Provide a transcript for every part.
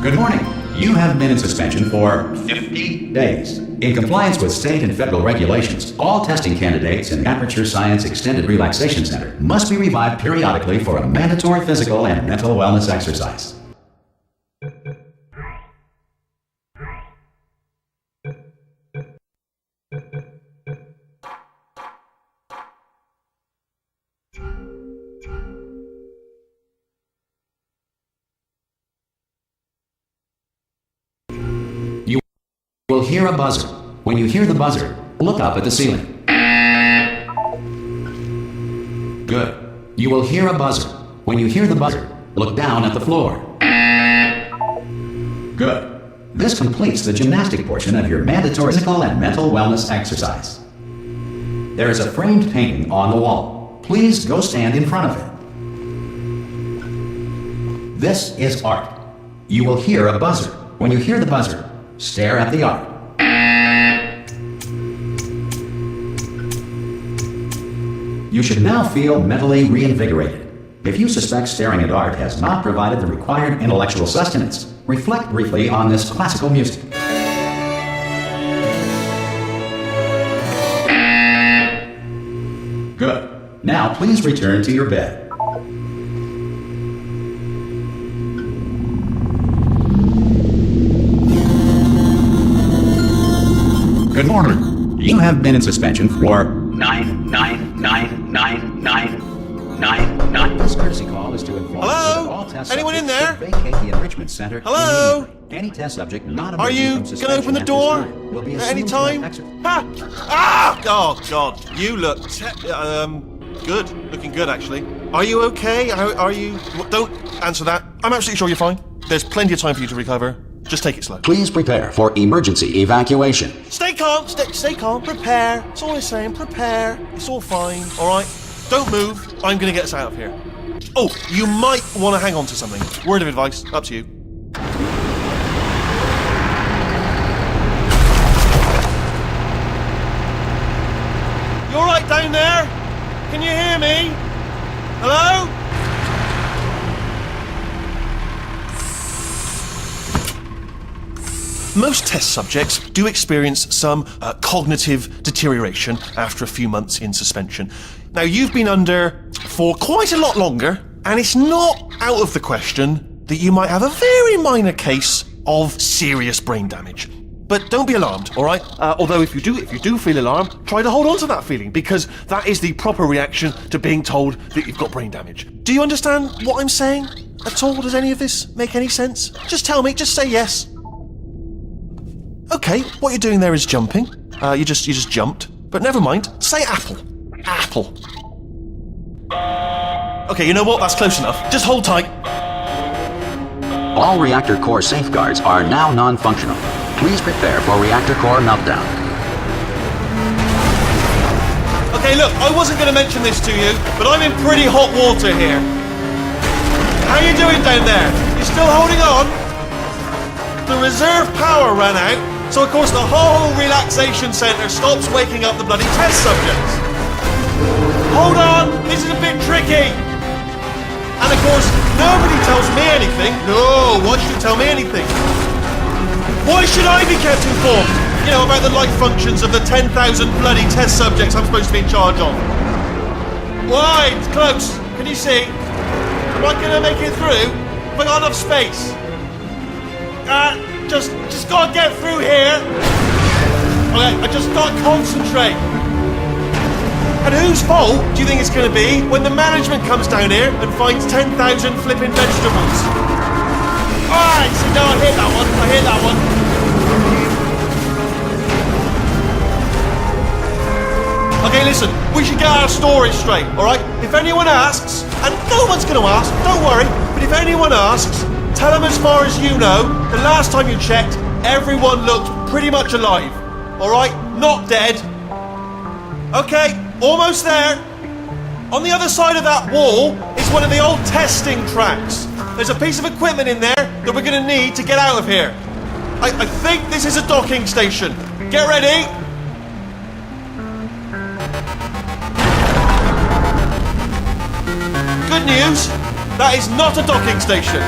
Good morning. You have been in suspension for 50 days. In compliance with state and federal regulations, all testing candidates in the Aperture Science Extended Relaxation Center must be revived periodically for a mandatory physical and mental wellness exercise. You will hear a buzzer. When you hear the buzzer, look up at the ceiling. Good. You will hear a buzzer. When you hear the buzzer, look down at the floor. Good. This completes the gymnastic portion of your mandatory physical and mental wellness exercise. There is a framed painting on the wall. Please go stand in front of it. This is art. You will hear a buzzer. When you hear the buzzer, stare at the art. You should now feel mentally reinvigorated. If you suspect staring at art has not provided the required intellectual sustenance, reflect briefly on this classical music. Good. Now please return to your bed. Good morning. You have been in suspension for 9999999. This courtesy call is to inform Hello? that all test Anyone in there? vacate the enrichment center. Hello? immediately. Any test subject not Are emerging you from gonna suspension open the at door this time will be at assumed any to time? have exit- Ha! Ah! Oh God, you look good. Looking good, actually. Are you okay? Are you? Don't answer that. I'm absolutely sure you're fine. There's plenty of time for you to recover. Just take it slow. Please prepare for emergency evacuation. Stay calm. Stay calm. Prepare. That's all I'm saying. Prepare. It's all fine. All right. Don't move. I'm gonna get us out of here. Oh, you might want to hang on to something. Word of advice. Up to you. You all right down there? Can you hear me? Hello? Most test subjects do experience some cognitive deterioration after a few months in suspension. Now, you've been under for quite a lot longer, and it's not out of the question that you might have a very minor case of serious brain damage. But don't be alarmed, all right? Although if you do feel alarmed, try to hold on to that feeling, because that is the proper reaction to being told that you've got brain damage. Do you understand what I'm saying at all? Does any of this make any sense? Just tell me, just say yes. Okay, what you're doing there is jumping. You just jumped. But never mind. Say apple. Apple. Okay, you know what? That's close enough. Just hold tight. All reactor core safeguards are now non-functional. Please prepare for reactor core meltdown. Okay, look, I wasn't going to mention this to you, but I'm in pretty hot water here. How you doing down there? You still holding on? The reserve power ran out, so of course the whole relaxation centre stops waking up the bloody test subjects. Hold on, this is a bit tricky. And of course, nobody tells me anything. No, why should you tell me anything? Why should I be kept informed? You know, about the life functions of the 10,000 bloody test subjects I'm supposed to be in charge of. Why? It's close. Can you see? Am I gonna make it through? Have I got enough space? Just gotta get through here. Okay, I just gotta concentrate. And whose fault do you think it's gonna be when the management comes down here and finds 10,000 flipping vegetables? Alright, so now I hear that one. Okay, listen, we should get our story straight, alright? If anyone asks, and no one's gonna ask, don't worry, but if anyone asks, tell them as far as you know, the last time you checked, everyone looked pretty much alive. Alright? Not dead. Okay, almost there. On the other side of that wall is one of the old testing tracks. There's a piece of equipment in there that we're going to need to get out of here. I think this is a docking station. Get ready. Good news, that is not a docking station.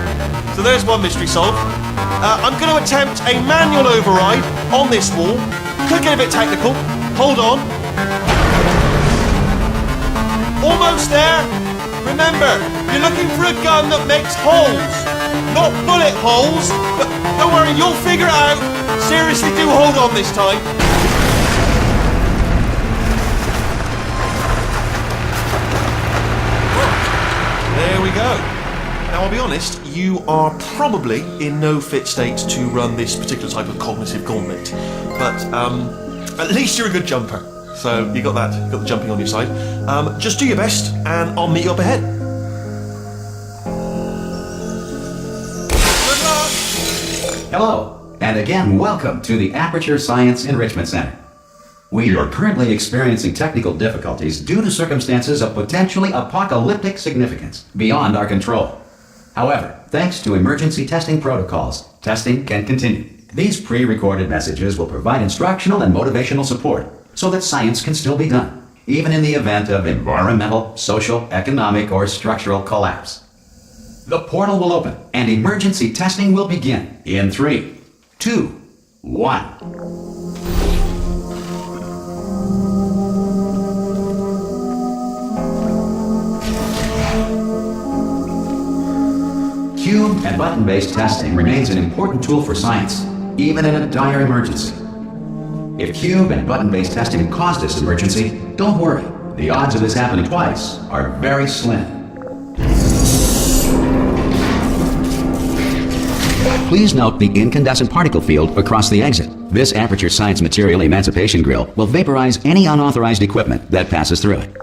So there's one mystery solved. I'm going to attempt a manual override on this wall. Could get a bit technical. Hold on. Almost there. Remember, you're looking for a gun that makes holes. Not bullet holes. But don't worry, you'll figure it out. Seriously, do hold on this time. There we go. Now, I'll be honest, you are probably in no fit state to run this particular type of cognitive gauntlet. But at least you're a good jumper. So you got that, you got the jumping on your side. Just do your best, and I'll meet you up ahead. Good luck! Hello, and again, welcome to the Aperture Science Enrichment Center. We are currently experiencing technical difficulties due to circumstances of potentially apocalyptic significance beyond our control. However, thanks to emergency testing protocols, testing can continue. These pre-recorded messages will provide instructional and motivational support so that science can still be done, even in the event of environmental, social, economic, or structural collapse. The portal will open and emergency testing will begin in 3, 2, 1. Cube and button-based testing remains an important tool for science, even in a dire emergency. If cube and button-based testing caused this emergency, don't worry. The odds of this happening twice are very slim. Please note the incandescent particle field across the exit. This Aperture Science Material Emancipation Grill will vaporize any unauthorized equipment that passes through it.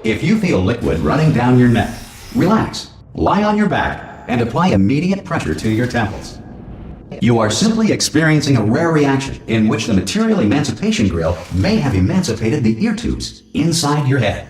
If you feel liquid running down your neck, relax, lie on your back, and apply immediate pressure to your temples. You are simply experiencing a rare reaction in which the material emancipation grill may have emancipated the ear tubes inside your head.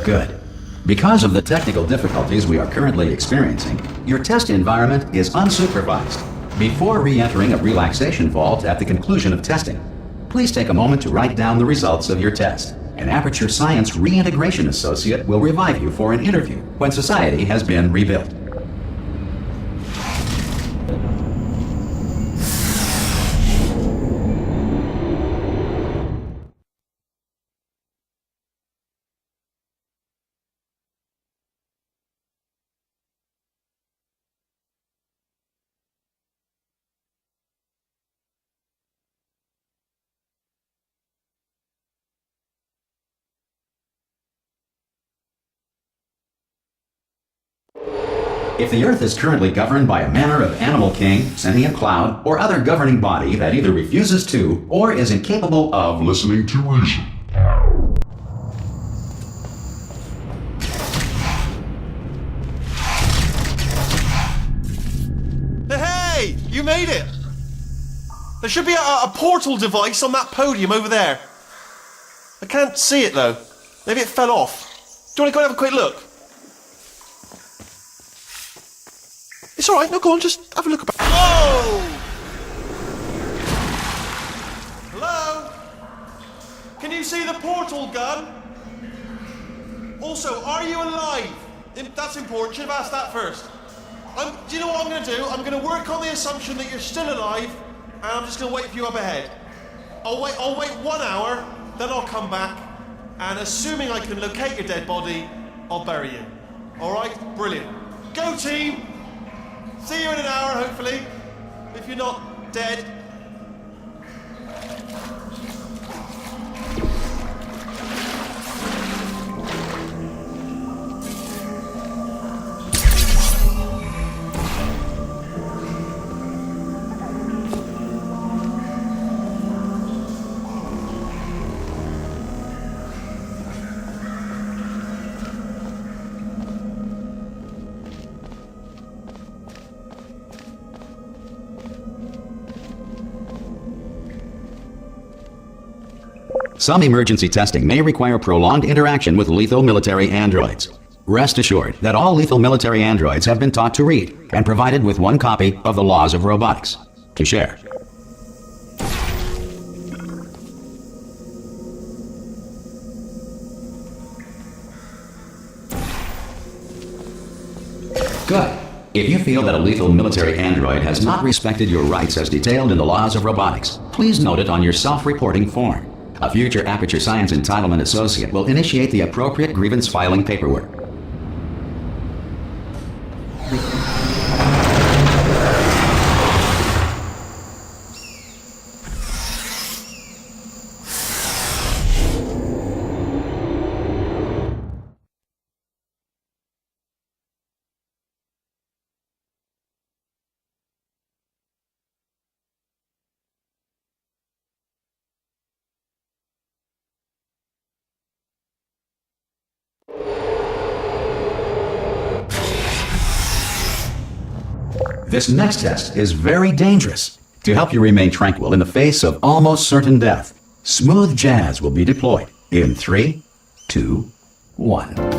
Good. Because of the technical difficulties we are currently experiencing, your test environment is unsupervised. Before re-entering a relaxation vault at the conclusion of testing, please take a moment to write down the results of your test. An Aperture Science Reintegration Associate will revive you for an interview when society has been rebuilt. If the Earth is currently governed by a manner of animal king, sentient cloud, or other governing body that either refuses to or is incapable of listening to reason, Hey! You made it! There should be a portal device on that podium over there. I can't see it though. Maybe it fell off. Do you want to go and have a quick look? It's alright, no, go on, just have a look about. Whoa! Hello? Can you see the portal gun? Also, are you alive? That's important, should have asked that first. Do you know what I'm going to do? I'm going to work on the assumption that you're still alive, and I'm just going to wait for you up ahead. I'll wait 1 hour, then I'll come back, and assuming I can locate your dead body, I'll bury you. All right? Brilliant. Go, team! See you in an hour, hopefully. If you're not dead. Some emergency testing may require prolonged interaction with lethal military androids. Rest assured that all lethal military androids have been taught to read and provided with one copy of the Laws of Robotics to share. Good. If you feel that a lethal military android has not respected your rights as detailed in the Laws of Robotics, please note it on your self-reporting form. A future Aperture Science Entitlement Associate will initiate the appropriate grievance filing paperwork. This next test is very dangerous. To help you remain tranquil in the face of almost certain death, smooth jazz will be deployed in 3, 2, 1.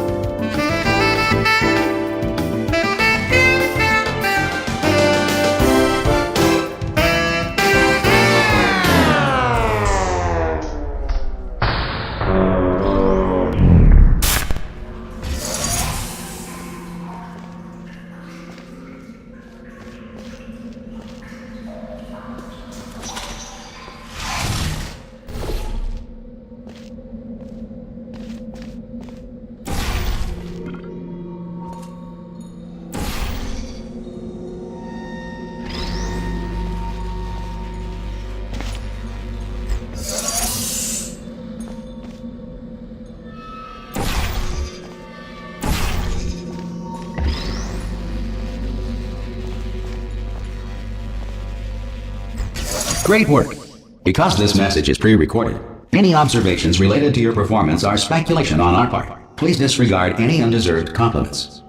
Great work! Because this message is pre-recorded, any observations related to your performance are speculation on our part. Please disregard any undeserved compliments.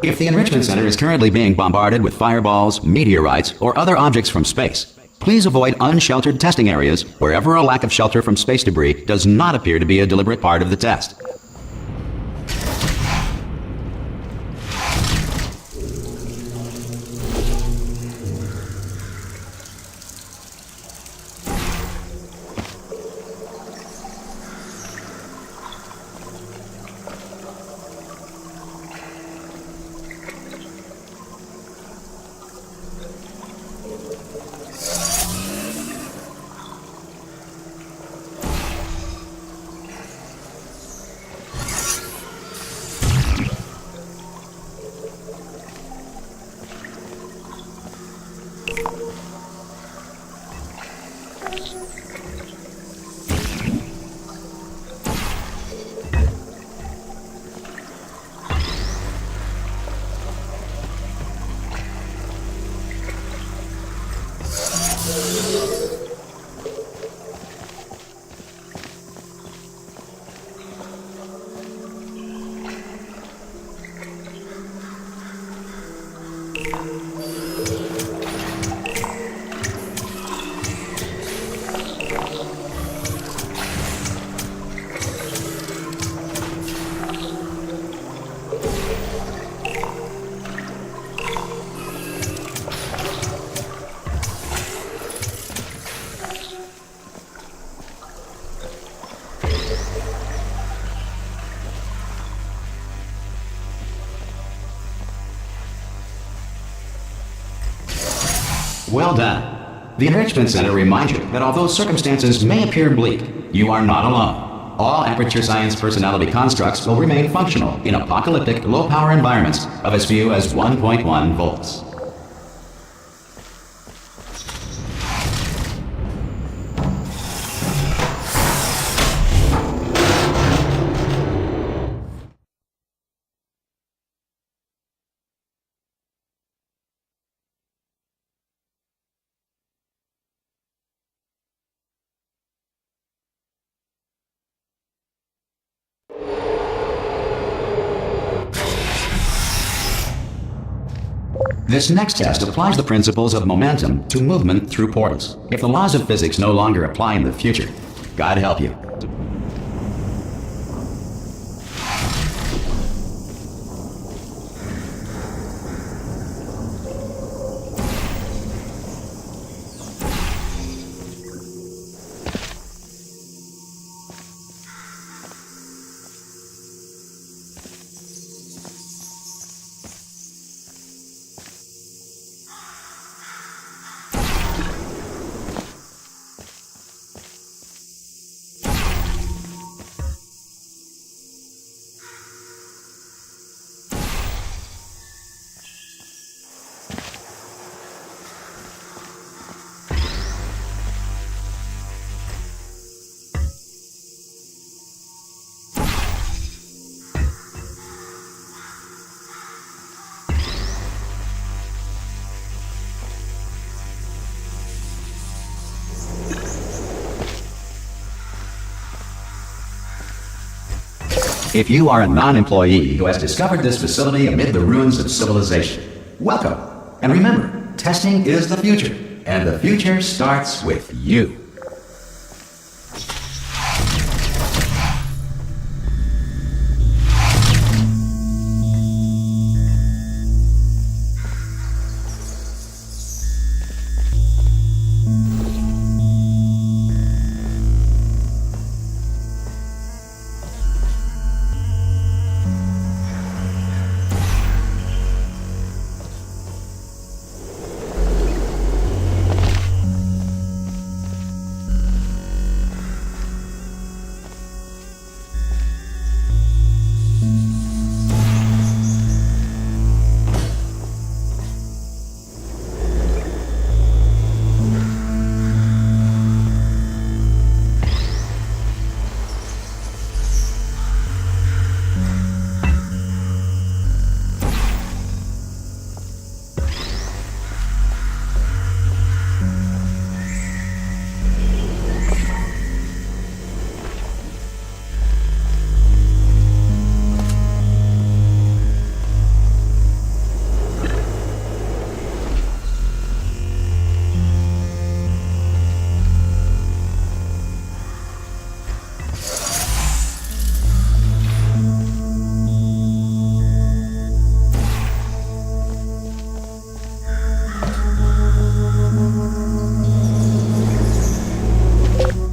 If the Enrichment Center is currently being bombarded with fireballs, meteorites, or other objects from space, please avoid unsheltered testing areas wherever a lack of shelter from space debris does not appear to be a deliberate part of the test. Well done. The Enrichment Center reminds you that although circumstances may appear bleak, you are not alone. All Aperture Science personality constructs will remain functional in apocalyptic, low-power environments of as few as 1.1 volts. This next test applies the principles of momentum to movement through portals. If the laws of physics no longer apply in the future, God help you. If you are a non-employee who has discovered this facility amid the ruins of civilization, welcome. And remember, testing is the future, and the future starts with you.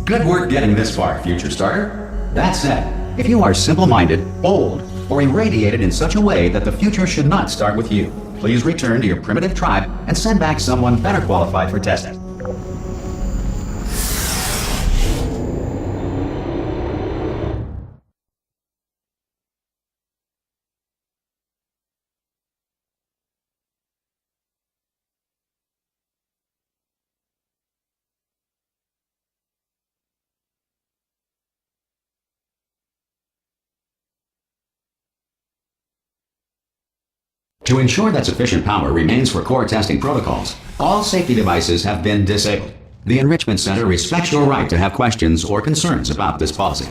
Good work getting this far, future starter. That said, if you are simple-minded, bold, or irradiated in such a way that the future should not start with you, please return to your primitive tribe and send back someone better qualified for testing. To ensure that sufficient power remains for core testing protocols, all safety devices have been disabled. The Enrichment Center respects your right to have questions or concerns about this policy.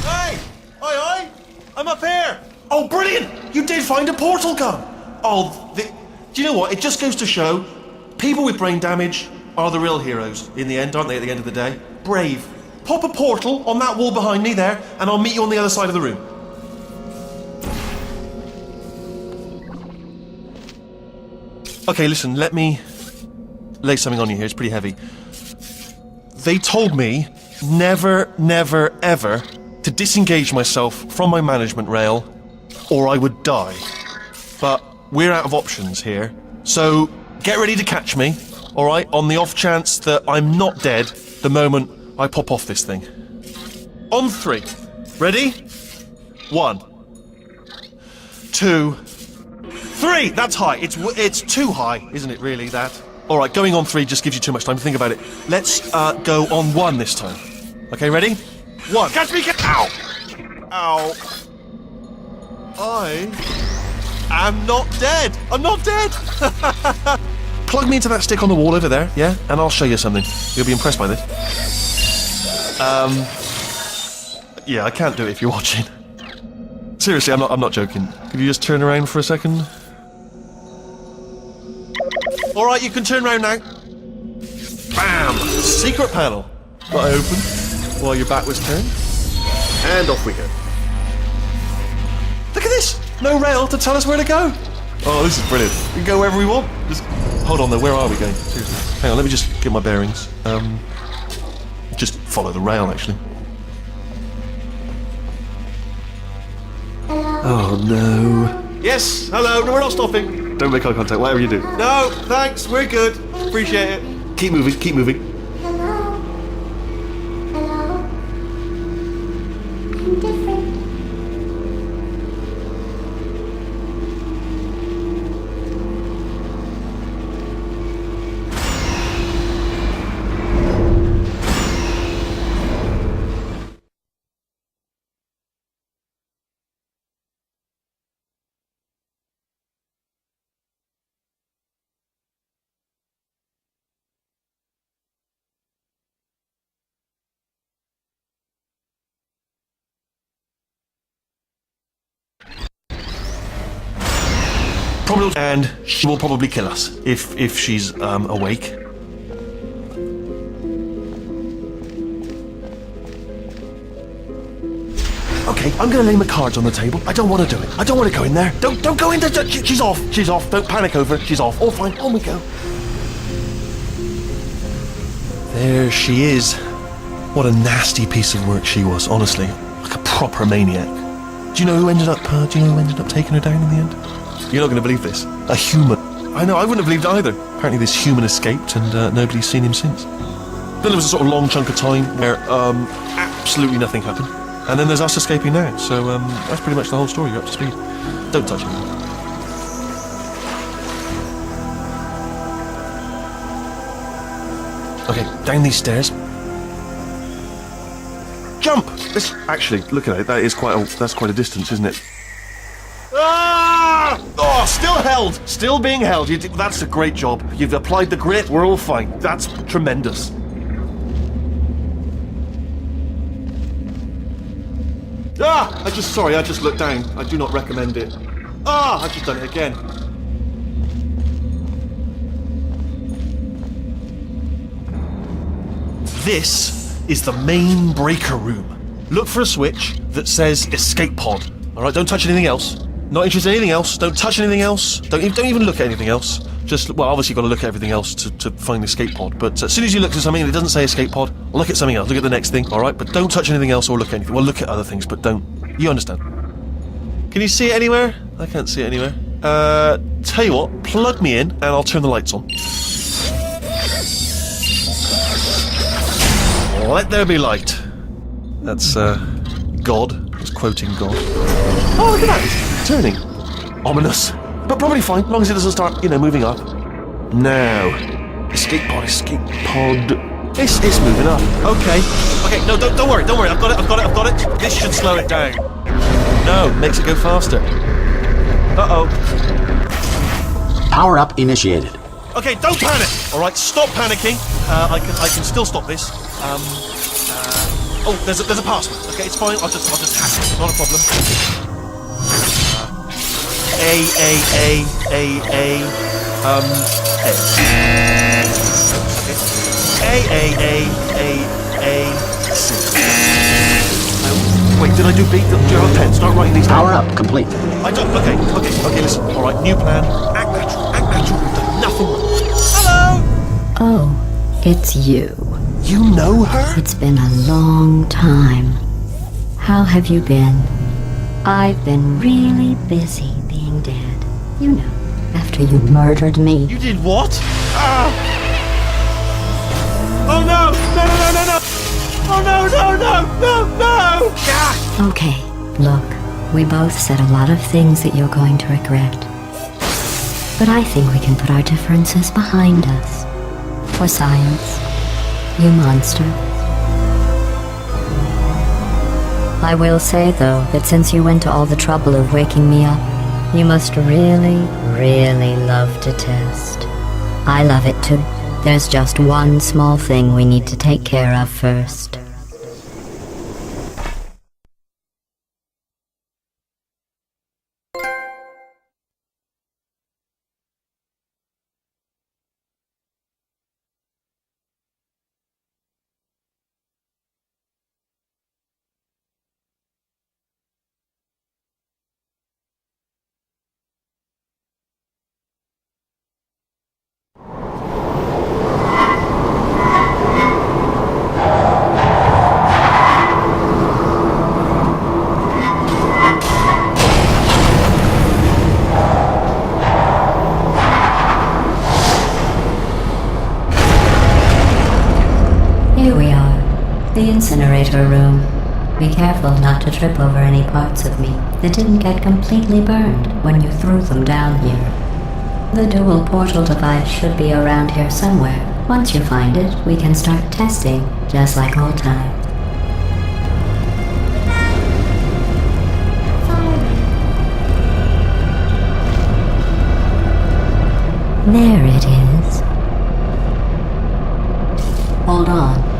Hey! Aye, I'm up here! Oh, brilliant! You did find a portal gun! Oh, do you know what? It just goes to show, people with brain damage are the real heroes in the end, aren't they, at the end of the day? Brave. Pop a portal on that wall behind me there, and I'll meet you on the other side of the room. Okay, listen, let me lay something on you here. It's pretty heavy. They told me never, never, ever to disengage myself from my management rail or I would die. But we're out of options here. So get ready to catch me, all right, on the off chance that I'm not dead the moment I pop off this thing. On 3. Ready? 1, 2, 3. That's high. It's too high, isn't it, really, that? All right, going on 3 just gives you too much time to think about it. Let's go on 1 this time. Okay, ready? 1. Catch me! Ow! Ow. I am not dead. I'm not dead. Plug me into that stick on the wall over there, yeah? And I'll show you something. You'll be impressed by this. Yeah, I can't do it if you're watching. Seriously, I'm not joking. Could you just turn around for a second? All right, you can turn around now. Bam! Secret panel. That I opened while your back was turned. And off we go. Look at this! No rail to tell us where to go. Oh, this is brilliant. We can go wherever we want. Just hold on though, where are we going? Seriously. Hang on, let me just get my bearings. Just follow the rail, actually. Oh no. Yes, hello, no, we're not stopping. Don't make eye contact, whatever you do. No, thanks, we're good. Appreciate it. Keep moving, keep moving. Hello. Hello. I'm different. And she will probably kill us if she's awake. Okay, I'm gonna lay my cards on the table. I don't want to do it. I don't want to go in there. Don't go in there. She's off. She's off. Don't panic over it. She's off. All fine. On we go. There she is. What a nasty piece of work she was. Honestly, like a proper maniac. Do you know who ended up taking her down in the end? You're not going to believe this. A human. I know, I wouldn't have believed it either. Apparently this human escaped and nobody's seen him since. Then there was a sort of long chunk of time where absolutely nothing happened. And then there's us escaping now. So that's pretty much the whole story. You're up to speed. Don't touch him. Okay, down these stairs. Jump! Actually, look at it. That's quite a distance, isn't it? Ah! Oh, still held. Still being held. That's a great job. You've applied the grit. We're all fine. That's tremendous. Ah! I just looked down. I do not recommend it. Ah! I've just done it again. This is the main breaker room. Look for a switch that says escape pod. Alright, don't touch anything else. Not interested in anything else. Don't touch anything else. Don't even look at anything else. Just, well, obviously you've got to look at everything else to find the escape pod. But as soon as you look at something and it doesn't say escape pod, look at something else. Look at the next thing, alright? But don't touch anything else or look at anything. Well, look at other things, but don't. You understand. Can you see it anywhere? I can't see it anywhere. Tell you what, plug me in and I'll turn the lights on. Let there be light. That's, God. I was quoting God. Oh, look at that. It's turning. Ominous. But probably fine, as long as it doesn't start, moving up. Now. Escape pod. It's moving up. Okay. Okay, no, don't worry. I've got it. This should slow it down. No, makes it go faster. Uh-oh. Power up initiated. Okay, don't panic! Alright, stop panicking. I can still stop this. Oh, there's a password. Okay, it's fine. I'll just hack it. Not a problem. Wait, did I do B? Do you have a pen? Start writing these down. Power up complete. I don't. Okay, listen. Alright, new plan. Act natural. We've done nothing wrong. Hello! Oh, it's you. You know her? It's been a long time. How have you been? I've been really busy being dead. You know, after you murdered me. You did what? Ah! Oh no! No, no, no, no, no! Oh no, no, no, no, no! Ah! Okay, look, we both said a lot of things that you're going to regret. But I think we can put our differences behind us. For science, you monster. I will say, though, that since you went to all the trouble of waking me up, you must really, really love to test. I love it too. There's just one small thing we need to take care of first. The incinerator room. Be careful not to trip over any parts of me that didn't get completely burned when you threw them down here. The dual portal device should be around here somewhere. Once you find it, we can start testing, just like old times. There it is. Hold on.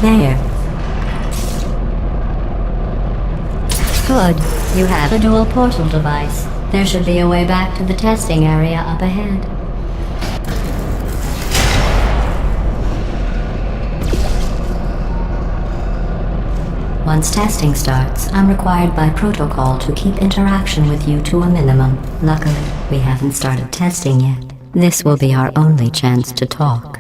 There. Good. You have a dual portal device. There should be a way back to the testing area up ahead. Once testing starts, I'm required by protocol to keep interaction with you to a minimum. Luckily, we haven't started testing yet. This will be our only chance to talk.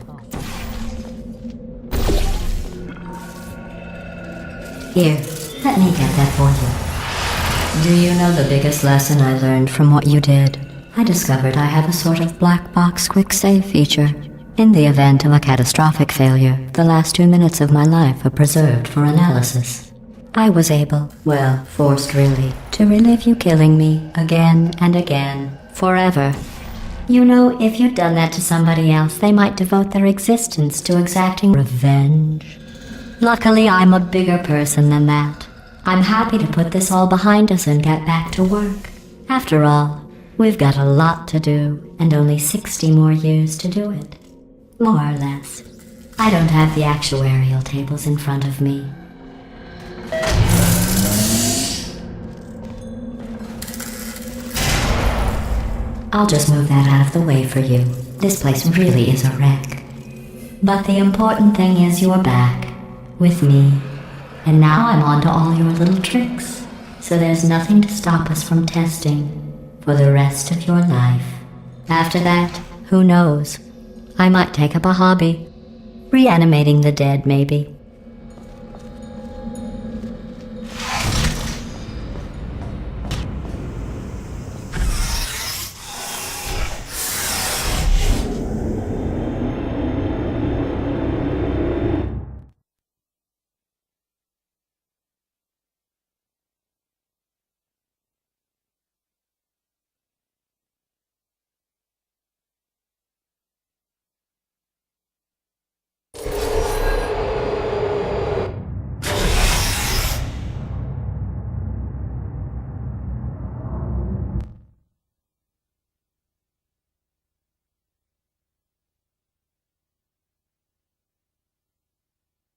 Here, let me get that for you. Do you know the biggest lesson I learned from what you did? I discovered I have a sort of black box quick save feature. In the event of a catastrophic failure, the last 2 minutes of my life are preserved for analysis. I was able, well, forced really, to relive you killing me again and again, forever. You know, if you'd done that to somebody else, they might devote their existence to exacting revenge. Luckily, I'm a bigger person than that. I'm happy to put this all behind us and get back to work. After all, we've got a lot to do, and only 60 more years to do it. More or less. I don't have the actuarial tables in front of me. I'll just move that out of the way for you. This place really is a wreck. But the important thing is you're back. With me. And now I'm on to all your little tricks. So there's nothing to stop us from testing for the rest of your life. After that, who knows? I might take up a hobby. Reanimating the dead, maybe.